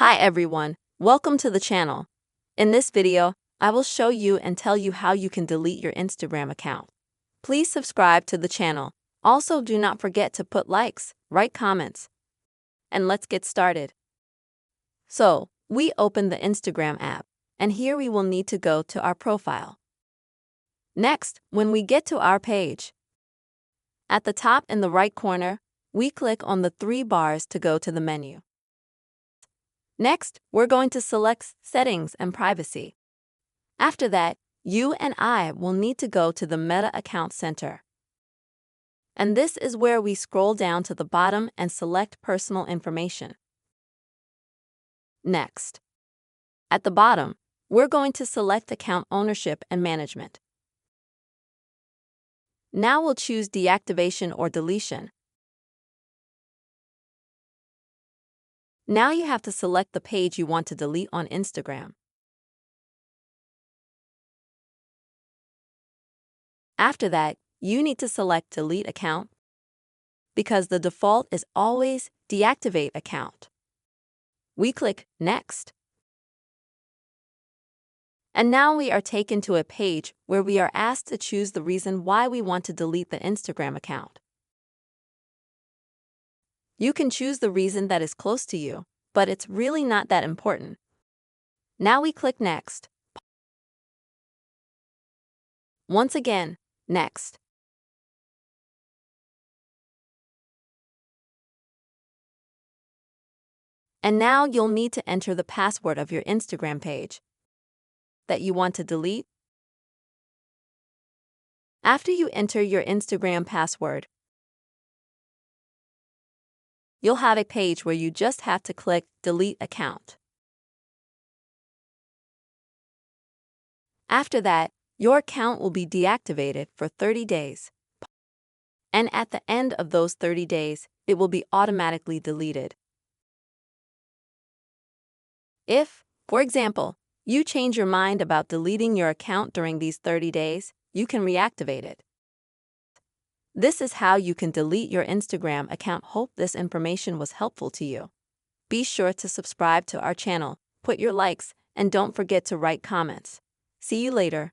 Hi everyone, welcome to the channel. In this video, I will show you and tell you how you can delete your Instagram account. Please subscribe to the channel. Also, do not forget to put likes, write comments, and let's get started. So, we open the Instagram app, and here we will need to go to our profile. Next, when we get to our page, at the top in the right corner, we click on the three bars to go to the menu. Next, we're going to select Settings and Privacy. After that, you and I will need to go to the Meta Account Center. And this is where we scroll down to the bottom and select Personal Information. Next, at the bottom, we're going to select Account Ownership and Management. Now we'll choose Deactivation or Deletion. Now you have to select the page you want to delete on Instagram. After that, you need to select Delete Account because the default is always Deactivate Account. We click Next. And now we are taken to a page where we are asked to choose the reason why we want to delete the Instagram account. You can choose the reason that is close to you, but it's really not that important. Now we click Next. Once again, Next. And now you'll need to enter the password of your Instagram page that you want to delete. After you enter your Instagram password, you'll have a page where you just have to click Delete Account. After that, your account will be deactivated for 30 days. And at the end of those 30 days, it will be automatically deleted. If, for example, you change your mind about deleting your account during these 30 days, you can reactivate it. This is how you can delete your Instagram account. Hope this information was helpful to you. Be sure to subscribe to our channel, put your likes, and don't forget to write comments. See you later.